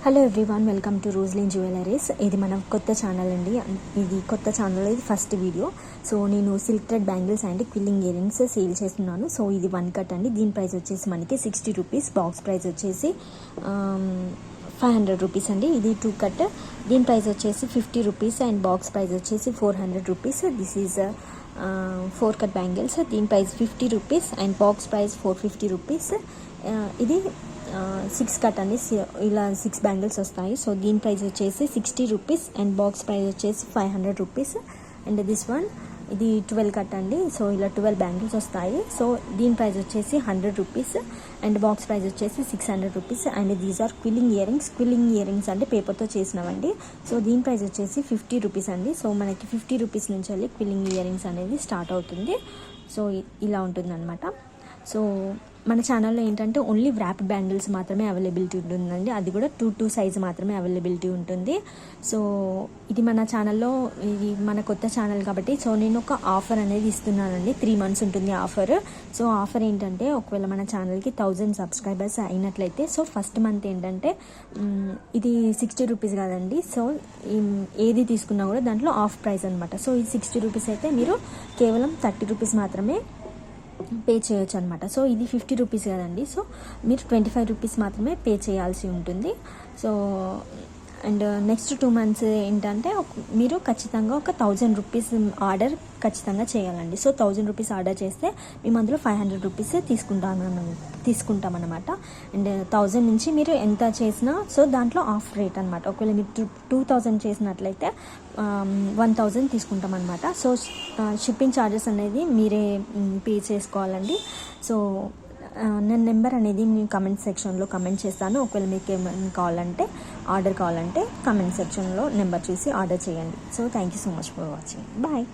Hello everyone, welcome to Roslin jewelleries. ఇది మన కొత్త ఛానల్ అండి. ఇది కొత్త ఛానల్, ఇది ఫస్ట్ వీడియో. సో నేను silk thread bangles and quilling ear rings sale చేస్తున్నాను. సో ఇది 1 కట్ అండి. దీని ప్రైస్ వచ్చేసి మనకి 60 రూపీస్. బాక్స్ ప్రైస్ వచ్చేసి 500 రూపీస్ అండి. ఇది 2 కట్. దీని ప్రైస్ వచ్చేసి 50 రూపీస్ అండ్ బాక్స్ ప్రైస్ వచ్చేసి 400 rupees. This is 4 cut bangles. దీని price 50 rupees and box price 450 rupees. ఇది 6 కట్ అండి. ఇలా 6 బ్యాంగిల్స్ వస్తాయి. సో దీని ప్రైస్ వచ్చేసి 60 రూపీస్ అండ్ బాక్స్ ప్రైస్ వచ్చేసి 500 రూపీస్. అండ్ దిస్ వన్ ఇది 12 కట్ అండి. సో ఇలా 12 బ్యాంగిల్స్ వస్తాయి. సో దీని ప్రైస్ వచ్చేసి 100 రూపీస్ అండ్ బాక్స్ ప్రైస్ వచ్చేసి 600 rupees. And these are quilling earrings. Quilling earrings అంటే పేపర్తో చేసినవండి. సో దీని ప్రైస్ వచ్చేసి 50 రూపీస్ అండి. సో మనకి 50 రూపీస్ నుంచి వెళ్ళి క్విల్లింగ్ ఇయర్ రింగ్స్ అనేది స్టార్ట్ అవుతుంది. సో ఇలా ఉంటుంది అనమాట. సో మన ఛానల్లో ఏంటంటే ఓన్లీ వ్రాప్ బ్యాంగిల్స్ మాత్రమే అవైలబిలిటీ ఉంటుందండి. అది కూడా 2 సైజ్ మాత్రమే అవైలబిలిటీ ఉంటుంది. సో ఇది మన ఛానల్లో, ఇది మన కొత్త ఛానల్ కాబట్టి సో నేను ఒక ఆఫర్ అనేది ఇస్తున్నానండి. 3 months ఉంటుంది ఆఫర్. సో ఆఫర్ ఏంటంటే, ఒకవేళ మన ఛానల్కి 1000 సబ్స్క్రైబర్స్ అయినట్లయితే సో ఫస్ట్ మంత్ ఏంటంటే ఇది 60 రూపీస్ కాదండి. సో ఏది తీసుకున్నా కూడా దాంట్లో ఆఫ్ ప్రైస్ అనమాట. సో ఇది 60 రూపీస్ అయితే మీరు కేవలం 30 రూపీస్ మాత్రమే పే చేయొచ్చు అనమాట. సో ఇది 50 రూపీస్ కదండి. సో మీరు 25 రూపీస్ మాత్రమే పే చేయాల్సి ఉంటుంది. సో అండ్ నెక్స్ట్ 2 months ఏంటంటే మీరు ఖచ్చితంగా ఒక 1000 రూపీస్ ఆర్డర్ ఖచ్చితంగా చేయాలండి. సో 1000 రూపీస్ ఆర్డర్ చేస్తే మేము అందులో 500 రూపీస్ తీసుకుంటామన్నమాట. అండ్ 1000 నుంచి మీరు ఎంత చేసినా సో దాంట్లో ఆఫ్ రేట్ అనమాట. ఒకవేళ మీరు 2000 చేసినట్లయితే 1000 తీసుకుంటాం అనమాట. సో షిప్పింగ్ ఛార్జెస్ అనేది మీరే పే చేసుకోవాలండి. సో నేను నెంబర్ అనేది నేను కమెంట్ సెక్షన్లో కమెంట్ చేస్తాను. ఒకవేళ మీకు ఏమైనా కావాలంటే, ఆర్డర్ కావాలంటే కమెంట్ సెక్షన్లో నెంబర్ చూసి ఆర్డర్ చేయండి. So thank you so much for watching. Bye.